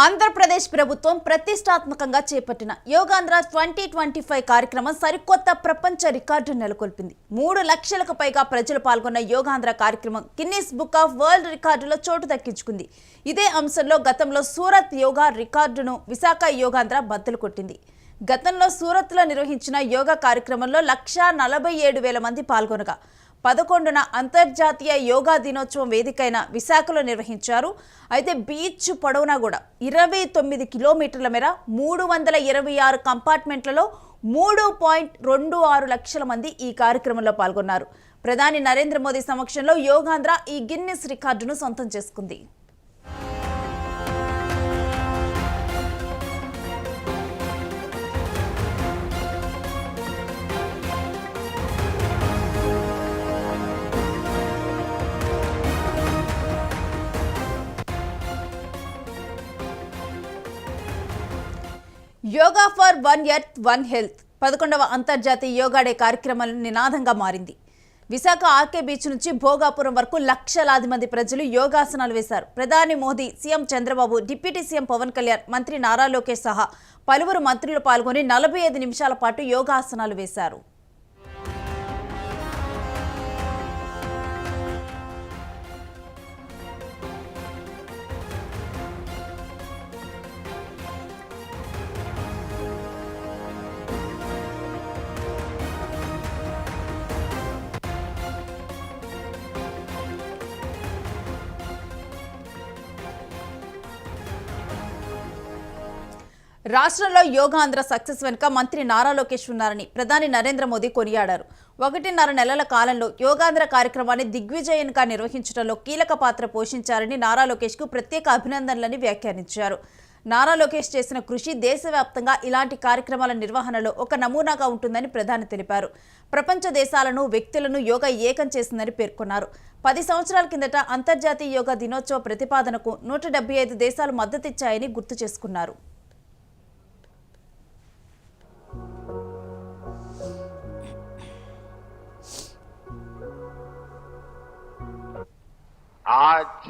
ఆంధ్రప్రదేశ్ ప్రభుత్వం ప్రతిష్టాత్మకంగా చేపట్టిన యోగాంధ్ర 2025 కార్యక్రమం సరికొత్త ప్రపంచ రికార్డు నెలకొల్పింది. 3 లక్షలకు పైగా ప్రజలు పాల్గొన్న యోగాంధ్ర కార్యక్రమం గిన్నిస్ బుక్ ఆఫ్ వరల్డ్ రికార్డులో చోటు దక్కించుకుంది. ఇదే అంశంలో గతంలో సూరత్ యోగా రికార్డును విశాఖ యోగాంధ్ర బద్దలు కొట్టింది. గతంలో సూరత్లో నిర్వహించిన యోగా కార్యక్రమంలో 1,47,000 మంది పాల్గొనగా 11న అంతర్జాతీయ యోగా దినోత్సవం వేదికైన విశాఖలో నిర్వహించారు. అయితే బీచ్ పొడవునా కూడా 29 కిలోమీటర్ల మేర 326 కంపార్ట్మెంట్లలో 3.26 లక్షల మంది ఈ కార్యక్రమంలో పాల్గొన్నారు. ప్రధాని నరేంద్ర మోదీ సమక్షంలో యోగాంధ్ర ఈ గిన్నిస్ రికార్డును సొంతం చేసుకుంది. Yoga for one earth one health 11వ అంతర్జాతీయ యోగా డే కార్యక్రమం నినాదంగా మారింది. విశాఖ ఆర్కే బీచ్ నుంచి భోగాపురం వరకు లక్షలాది మంది ప్రజలు యోగాసనాలు వేశారు. ప్రధాని Modi, CM Chandrababu, deputy CM Pawan Kalyan, మంత్రి నారా లోకేష్ సహా పలువురు మంత్రులు పాల్గొని 45 నిమిషాల పాటు యోగాసనాలు వేశారు. రాష్ట్రంలో యోగాంధ్ర సక్సెస్ వెనుక మంత్రి నారా లోకేష్ ఉన్నారని ప్రధాని నరేంద్ర మోదీ కొనియాడారు. 1.5 నెలల కాలంలో యోగాంధ్ర కార్యక్రమాన్ని దిగ్విజయంగా నిర్వహించడంలో కీలక పాత్ర పోషించారని నారా లోకేష్కు ప్రత్యేక అభినందనలని వ్యాఖ్యానించారు. నారా లోకేష్ చేసిన కృషి దేశవ్యాప్తంగా ఇలాంటి కార్యక్రమాల నిర్వహణలో ఒక నమూనాగా ఉంటుందని ప్రధాని తెలిపారు. ప్రపంచ దేశాలను, వ్యక్తులను యోగా ఏకం చేసిందని పేర్కొన్నారు. 10 సంవత్సరాల కిందట అంతర్జాతీయ యోగా దినోత్సవ ప్రతిపాదనకు 175 దేశాలు మద్దతిచ్చాయని గుర్తు చేసుకున్నారు. आज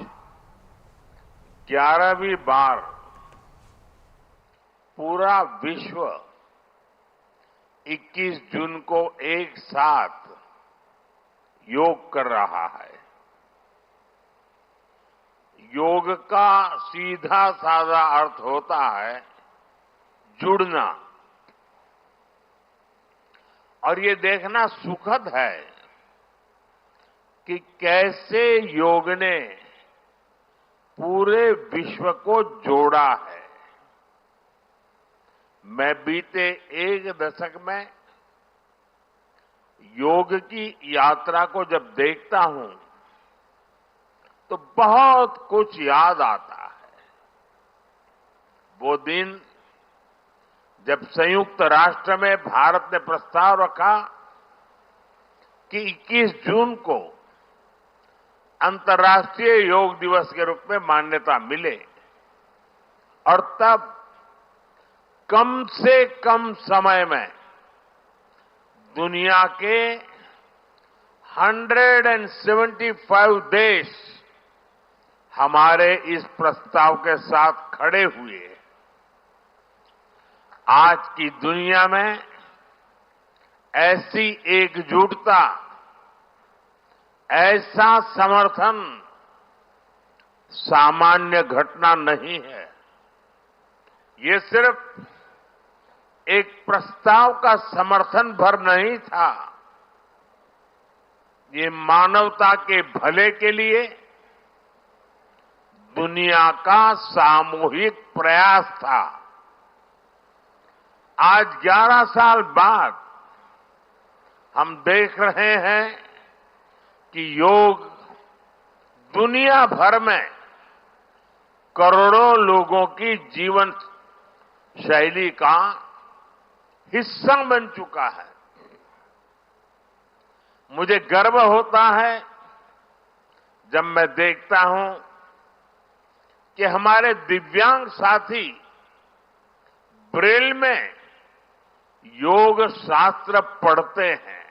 11वीं बार पूरा विश्व 21 जून को एक साथ योग कर रहा है। योग का सीधा साधा अर्थ होता है जुड़ना, और ये देखना सुखद है कि कैसे योग ने पूरे विश्व को जोड़ा है। मैं बीते एक दशक में योग की यात्रा को जब देखता हूं तो बहुत कुछ याद आता है। वो दिन जब संयुक्त राष्ट्र में भारत ने प्रस्ताव रखा कि 21 जून को अंतर्राष्ट्रीय योग दिवस के रूप में मान्यता मिले, और तब कम से कम समय में दुनिया के 175 देश हमारे इस प्रस्ताव के साथ खड़े हुए। आज की दुनिया में ऐसी एकजुटता, ऐसा समर्थन सामान्य घटना नहीं है। ये सिर्फ एक प्रस्ताव का समर्थन भर नहीं था, ये मानवता के भले के लिए दुनिया का सामूहिक प्रयास था। आज 11 साल बाद हम देख रहे हैं कि योग दुनिया भर में करोड़ों लोगों की जीवन शैली का हिस्सा बन चुका है। मुझे गर्व होता है जब मैं देखता हूं कि हमारे दिव्यांग साथी ब्रेल में योग शास्त्र पढ़ते हैं।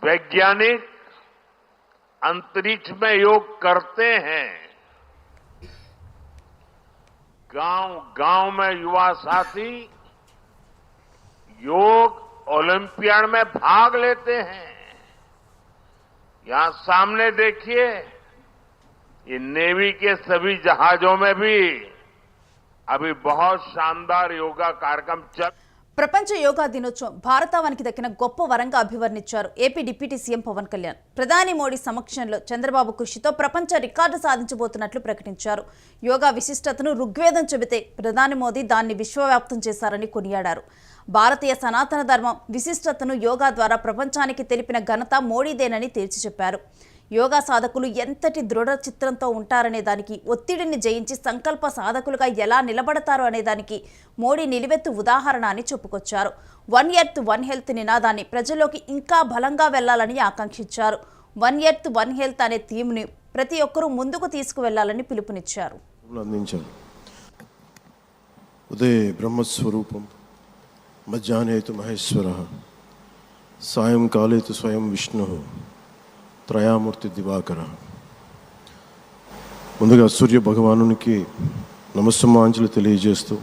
वैज्ञानिक अंतरिक्ष में योग करते हैं। गांव-गांव में युवा साथी योग ओलंपियाड में भाग लेते हैं। यहां सामने देखिए, ये नेवी के सभी जहाजों में भी अभी बहुत शानदार योगा कार्यक्रम चल। ప్రపంచ యోగా దినోత్సవం భారతావానికి దక్కిన గొప్ప వరంగా అభివర్ణించారు AP deputy CM Pawan Kalyan. ప్రధాని మోడీ సమక్షంలో చంద్రబాబు కృషితో ప్రపంచ రికార్డు సాధించబోతున్నట్లు ప్రకటించారు. యోగా విశిష్టతను ఋగ్వేదం చెబితే ప్రధాని మోదీ దాన్ని విశ్వవ్యాప్తం చేశారని కొనియాడారు. భారతీయ సనాతన ధర్మం విశిష్టతను యోగా ద్వారా ప్రపంచానికి తెలిపిన ఘనత మోడీదేనని తేల్చి చెప్పారు. యోగా సాధకులు ఎంతటి దృఢ చిత్రంతో ఉంటారనే దానికి, ఒత్తిడిని జయించి సంకల్ప సాధకులుగా ఎలా నిలబడతారు అనే దానికి మోడీ నిలువెత్తు ఉదాహరణ అని చెప్పుకొచ్చారు. వన్ ఎర్త్ వన్ హెల్త్ నినాదాన్ని ప్రజల్లోకి ఇంకా బలంగా వెళ్లాలని ఆకాంక్షించారు. వన్ ఎర్త్ వన్ హెల్త్ అనే థీమ్ని ప్రతి ఒక్కరూ ముందుకు తీసుకువెళ్లాలని పిలుపునిచ్చారు. ఉదయ బ్రహ్మస్వరూపం మధ్యాహ్నేతు మహేశ్వరః సాయంకాలేతు స్వయం విష్ణుః త్రయామూర్తి దివాకర. ముందుగా సూర్య భగవానునికి నమస్సుమాంజలి తెలియజేస్తూ,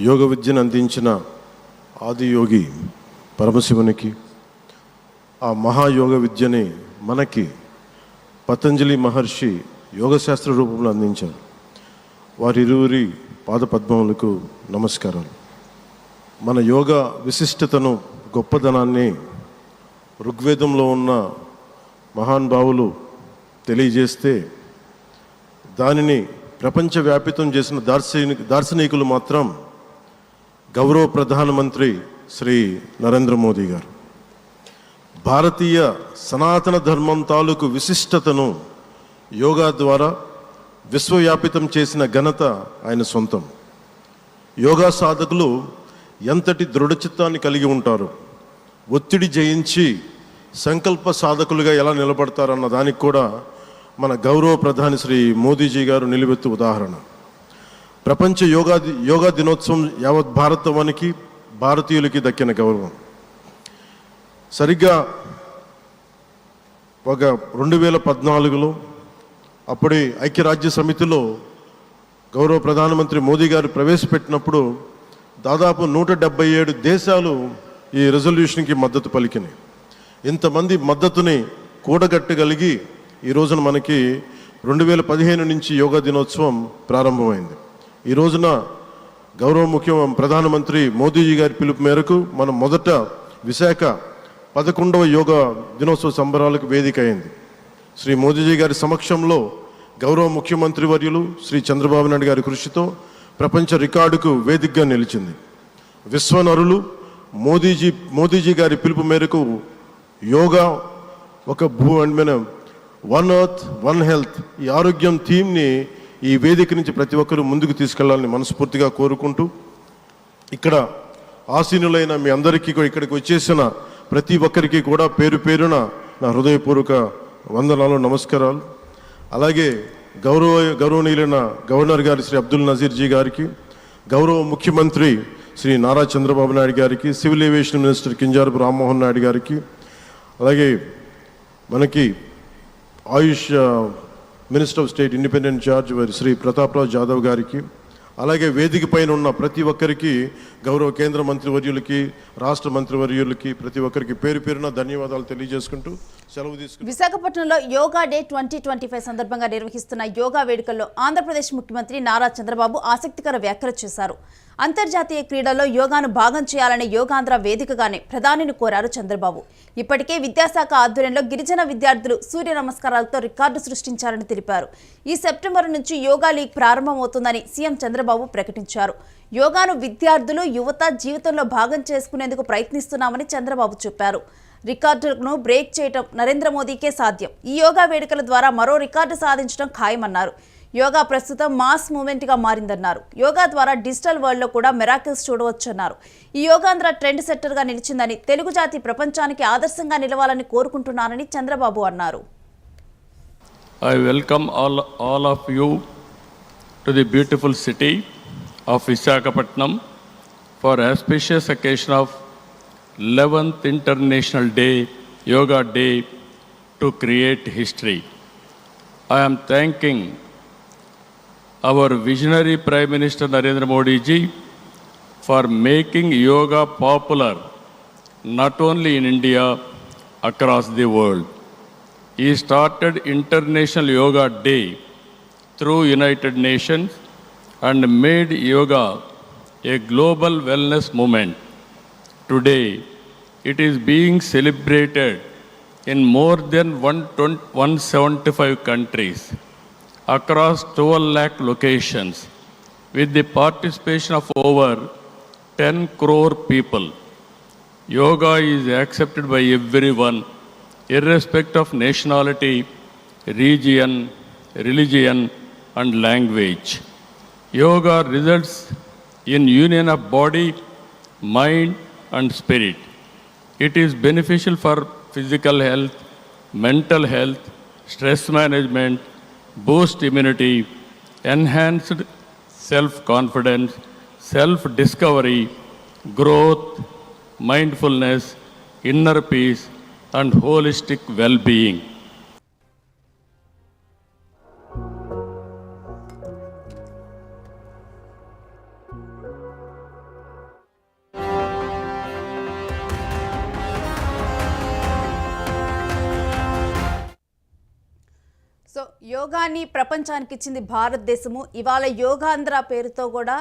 యోగ విద్యను అందించిన ఆదియోగి పరమశివునికి, ఆ మహాయోగ విద్యని మనకి పతంజలి మహర్షి యోగశాస్త్ర రూపంలో అందించారు. వారిరువురి పాదపద్మములకు నమస్కారాలు. మన యోగ విశిష్టతను, గొప్పదనాన్ని ఋగ్వేదంలో ఉన్న మహానుభావులు తెలియజేస్తే దానిని ప్రపంచవ్యాపితం చేసిన దార్శనికులు మాత్రం గౌరవ ప్రధానమంత్రి శ్రీ నరేంద్ర మోదీ గారు. భారతీయ సనాతన ధర్మం తాలూకు విశిష్టతను యోగా ద్వారా విశ్వవ్యాపితం చేసిన ఘనత ఆయన సొంతం. యోగా సాధకులు ఎంతటి దృఢచిత్తాన్ని కలిగి ఉంటారు, ఒత్తిడి జయించి సంకల్ప సాధకులుగా ఎలా నిలబడతారన్న దానికి కూడా మన గౌరవ ప్రధాని శ్రీ మోదీజీ గారు నిలువెత్తు ఉదాహరణ. ప్రపంచ యోగా దినోత్సవం యావత్ భారతవానికి, భారతీయులకి దక్కిన గౌరవం. సరిగ్గా ఒక 2014లో అప్పుడే ఐక్యరాజ్య సమితిలో గౌరవ ప్రధానమంత్రి మోదీ గారు ప్రవేశపెట్టినప్పుడు దాదాపు 177 దేశాలు ఈ రెజల్యూషన్కి మద్దతు పలికినాయి. ఇంతమంది మద్దతుని కూడగట్టగలిగి ఈ రోజున మనకి 2015 నుంచి యోగా దినోత్సవం ప్రారంభమైంది. ఈ రోజున గౌరవ ప్రధానమంత్రి మోదీజీ గారి పిలుపు మేరకు మనం మొదట విశాఖ 11వ యోగా దినోత్సవ సంబరాలకు వేదిక అయింది. శ్రీ మోదీజీ గారి సమక్షంలో గౌరవ ముఖ్యమంత్రి వర్యులు శ్రీ చంద్రబాబు నాయుడు గారి కృషితో ప్రపంచ రికార్డుకు వేదికగా నిలిచింది. విశ్వనరులు మోదీజీ గారి పిలుపు మేరకు యోగా ఒక వన్ ఎర్త్ వన్ హెల్త్, ఈ ఆరోగ్యం థీమ్ని ఈ వేదిక నుంచి ప్రతి ఒక్కరూ ముందుకు తీసుకెళ్లాలని మనస్ఫూర్తిగా కోరుకుంటూ, ఇక్కడ ఆసీనులైన మీ అందరికీ ఇక్కడికి వచ్చేసిన ప్రతి ఒక్కరికి కూడా పేరు పేరున నా హృదయపూర్వక వందనాలు, నమస్కారాలు. అలాగే గౌరవనీయులైన గవర్నర్ గారి శ్రీ అబ్దుల్ నజీర్ జీ గారికి, గౌరవ ముఖ్యమంత్రి శ్రీ నారా చంద్రబాబు నాయుడు గారికి, civil aviation minister Kinjarapu Rammohan Naidu గారికి, అలాగే మనకి Ayush minister of state independent charge Shri Prataprao Jadhav గారికి, అలాగే వేదిక పైన ఉన్న ప్రతి ఒక్కరికి, గౌరవ కేంద్ర మంత్రివర్యులకి, రాష్ట్ర మంత్రివర్యులకి, ప్రతి ఒక్కరికి పేరు పేరున ధన్యవాదాలు తెలియజేసుకుంటూ సెలవు తీసుకుంటూ. విశాఖపట్నంలో యోగా డే 2025 సందర్భంగా నిర్వహిస్తున్న యోగా వేడుకల్లో ఆంధ్రప్రదేశ్ ముఖ్యమంత్రి నారా చంద్రబాబు ఆసక్తికర వ్యాఖ్యలు చేశారు. అంతర్జాతీయ క్రీడల్లో యోగాను భాగం చేయాలనే యోగాంధ్ర వేదికగానే ప్రధానిని కోరారు చంద్రబాబు. ఇప్పటికే విద్యాశాఖ ఆధ్వర్యంలో గిరిజన విద్యార్థులు సూర్య నమస్కారాలతో రికార్డు సృష్టించారని తెలిపారు. ఈ సెప్టెంబర్ నుంచి యోగా లీగ్ ప్రారంభమవుతుందని సీఎం చంద్రబాబు ప్రకటించారు. యోగాను విద్యార్థులు, యువత జీవితంలో భాగం చేసుకునేందుకు ప్రయత్నిస్తున్నామని చంద్రబాబు చెప్పారు. రికార్డులను బ్రేక్ చేయడం నరేంద్ర మోదీకే సాధ్యం. ఈ యోగా వేడుకల ద్వారా మరో రికార్డు సాధించడం ఖాయమన్నారు. యోగా ప్రస్తుతం మాస్ మూవ్మెంట్గా మారిందన్నారు. యోగా ద్వారా డిజిటల్ వరల్డ్లో కూడా మిరాకిల్స్ చూడవచ్చన్నారు. ఈ యోగాంధ్ర ట్రెండ్ సెట్టర్గా నిలిచిందని, తెలుగు జాతి ప్రపంచానికి ఆదర్శంగా నిలవాలని కోరుకుంటున్నారని చంద్రబాబు అన్నారు. I welcome all of you to the beautiful city of Visakhapatnam for auspicious occasion of 11th International Day, Yoga Day, to create history. I am thanking our visionary Prime Minister Narendra Modi ji for making yoga popular not only in India, across the world. He started International Yoga Day through United Nations and made yoga a global wellness movement. Today, it is being celebrated in more than 175 countries across 12 lakh locations with the participation of over 10 crore people. Yoga is accepted by everyone, irrespective of nationality, region, religion, and language. Yoga results in union of body, mind, and spirit. It is beneficial for physical health, mental health, stress management, boost immunity, enhanced self-confidence, self-discovery, growth, mindfulness, inner peace, and holistic well-being. So యోగాని ప్రపంచానికి ఇచ్చింది భారతదేశము. ఇవాళ యోగాంధ్ర పేరుతో కూడా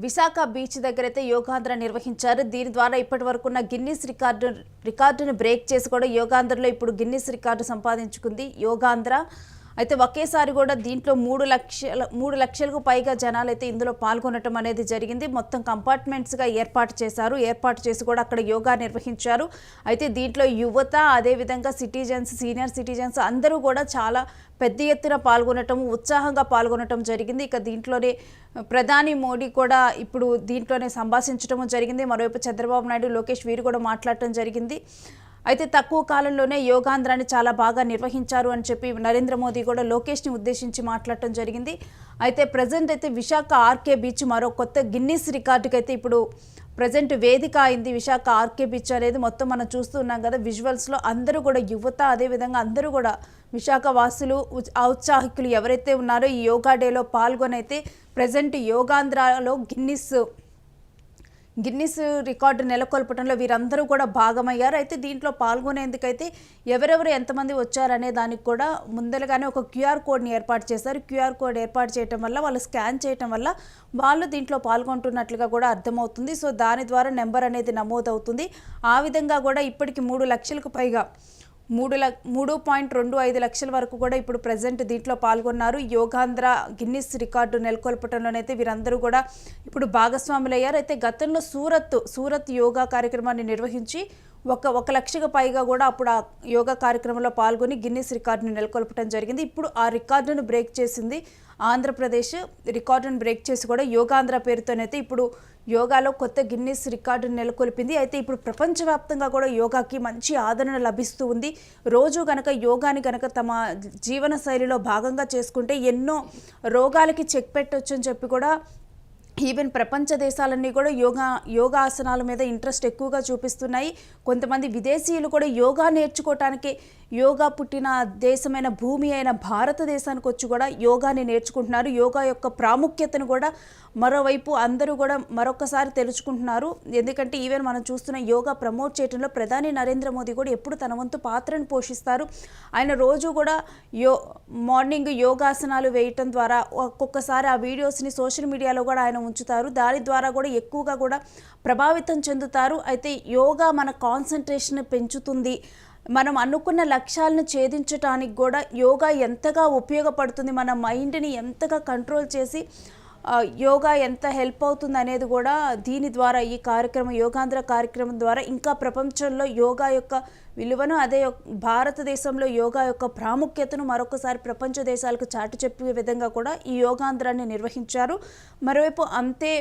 Visakha beach దగ్గర అయితే యోగాంధ్ర నిర్వహించారు. దీని ద్వారా ఇప్పటి వరకు ఉన్న గిన్నిస్ రికార్డును బ్రేక్ చేసి కూడా యోగాంధ్రలో ఇప్పుడు గిన్నిస్ రికార్డు సంపాదించుకుంది యోగాంధ్ర. అయితే ఒకేసారి కూడా దీంట్లో 3 లక్షలకు పైగా జనాలు అయితే ఇందులో పాల్గొనడం అనేది జరిగింది. మొత్తం కంపార్ట్మెంట్స్గా ఏర్పాటు చేసి కూడా అక్కడ యోగా నిర్వహించారు. అయితే దీంట్లో యువత, అదేవిధంగా సిటిజన్స్, సీనియర్ సిటిజన్స్ అందరూ కూడా చాలా పెద్ద ఎత్తున పాల్గొనటం, ఉత్సాహంగా పాల్గొనటం జరిగింది. ఇక దీంట్లోనే ప్రధాని మోడీ కూడా ఇప్పుడు దీంట్లోనే సంభాషించడం జరిగింది. మరోవైపు చంద్రబాబు నాయుడు, లోకేష్ వీరు కూడా మాట్లాడటం జరిగింది. అయితే తక్కువ కాలంలోనే యోగాంధ్రాన్ని చాలా బాగా నిర్వహించారు అని చెప్పి నరేంద్ర మోదీ కూడా లోకేష్ని ఉద్దేశించి మాట్లాడటం జరిగింది. అయితే ప్రజెంట్ అయితే విశాఖ ఆర్కే బీచ్ మరో కొత్త గిన్నిస్ రికార్డుకి అయితే ఇప్పుడు ప్రజెంట్ వేదిక అయింది. విశాఖ ఆర్కే బీచ్ అనేది మొత్తం మనం చూస్తూ ఉన్నాం కదా విజువల్స్లో. అందరూ కూడా యువత, అదేవిధంగా అందరూ కూడా విశాఖ వాసులు, ఔత్సాహికులు ఎవరైతే ఉన్నారో ఈ యోగా డేలో పాల్గొనైతే ప్రజెంట్ యోగాంధ్రలో గిన్నిస్ రికార్డు నెలకొల్పడంలో వీరందరూ కూడా భాగమయ్యారు. అయితే దీంట్లో పాల్గొనేందుకైతే ఎవరెవరు ఎంతమంది వచ్చారనే దానికి కూడా ముందరగానే ఒక క్యూఆర్ కోడ్ని ఏర్పాటు చేశారు. క్యూఆర్ కోడ్ ఏర్పాటు చేయడం వల్ల, వాళ్ళు స్కాన్ చేయడం వల్ల వాళ్ళు దీంట్లో పాల్గొంటున్నట్లుగా కూడా అర్థమవుతుంది. సో దాని ద్వారా నెంబర్ అనేది నమోదవుతుంది. ఆ విధంగా కూడా ఇప్పటికి 3 లక్షలకు పైగా 3.25 లక్షల వరకు కూడా ఇప్పుడు ప్రజెంట్ దీంట్లో పాల్గొన్నారు. యోగాంధ్ర గిన్నిస్ రికార్డు నెలకొల్పటంలోనైతే వీరందరూ కూడా ఇప్పుడు భాగస్వాములయ్యారు. అయితే గతంలో సూరత్ యోగా కార్యక్రమాన్ని నిర్వహించి 1 లక్షకు పైగా కూడా అప్పుడు ఆ యోగా కార్యక్రమంలో పాల్గొని గిన్నిస్ రికార్డును నెలకొల్పడం జరిగింది. ఇప్పుడు ఆ రికార్డును బ్రేక్ చేసింది ఆంధ్రప్రదేశ్. రికార్డును బ్రేక్ చేసి కూడా యోగాంధ్ర పేరుతోనైతే ఇప్పుడు యోగాలో కొత్త గిన్నిస్ రికార్డును నెలకొల్పింది. అయితే ఇప్పుడు ప్రపంచవ్యాప్తంగా కూడా యోగాకి మంచి ఆదరణ లభిస్తూ ఉంది. రోజు గనక యోగాని గనక తమ జీవన శైలిలో భాగంగా చేసుకుంటే ఎన్నో రోగాలకి చెక్ పెట్టొచ్చు అని చెప్పి కూడా ఈవెన్ ప్రపంచ దేశాలన్నీ కూడా యోగాసనాల మీద ఇంట్రెస్ట్ ఎక్కువగా చూపిస్తున్నాయి. కొంతమంది విదేశీయులు కూడా యోగా నేర్చుకోవటానికి, యోగా పుట్టిన దేశమైన భూమి అయిన భారతదేశానికి వచ్చి కూడా యోగాని నేర్చుకుంటున్నారు. యోగా యొక్క ప్రాముఖ్యతను కూడా మరోవైపు అందరూ కూడా మరొకసారి తెలుసుకుంటున్నారు. ఎందుకంటే ఈవెన్ మనం చూస్తున్న యోగా ప్రమోట్ చేయడంలో ప్రధాని నరేంద్ర మోదీ కూడా ఎప్పుడు తన వంతు పాత్రను పోషిస్తారు. ఆయన రోజు కూడా మార్నింగ్ యోగాసనాలు వేయటం ద్వారా ఒక్కొక్కసారి ఆ వీడియోస్ని సోషల్ మీడియాలో కూడా ఆయన ఉంచుతారు. దాని ద్వారా కూడా ఎక్కువగా కూడా ప్రభావితం చెందుతారు. అయితే యోగా మన కాన్సన్ట్రేషన్ పెంచుతుంది. మనం అనుకున్న లక్ష్యాలను ఛేదించడానికి కూడా యోగా ఎంతగా ఉపయోగపడుతుంది, మన మైండ్ని ఎంతగా కంట్రోల్ చేసి యోగా ఎంత హెల్ప్ అవుతుంది అనేది కూడా దీని ద్వారా, ఈ కార్యక్రమం యోగాంధ్ర కార్యక్రమం ద్వారా ఇంకా ప్రపంచంలో యోగా యొక్క విలువను, అదే భారతదేశంలో యోగా యొక్క ప్రాముఖ్యతను మరొకసారి ప్రపంచ దేశాలకు చాటి చెప్పే విధంగా కూడా ఈ యోగాంధ్రాన్ని నిర్వహించారు. మరోవైపు అంతే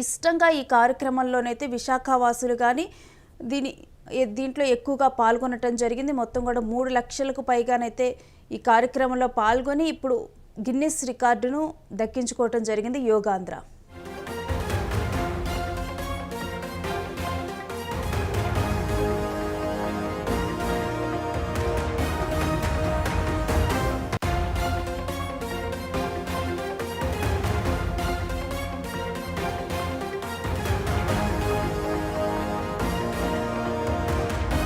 ఇష్టంగా ఈ కార్యక్రమంలోనైతే విశాఖ వాసులు కానీ దీంట్లో ఎక్కువగా పాల్గొనటం జరిగింది. మొత్తం కూడా 3 లక్షలకు పైగానైతే ఈ కార్యక్రమంలో పాల్గొని ఇప్పుడు గిన్నిస్ రికార్డును దక్కించుకోవటం జరిగింది యోగాంధ్ర.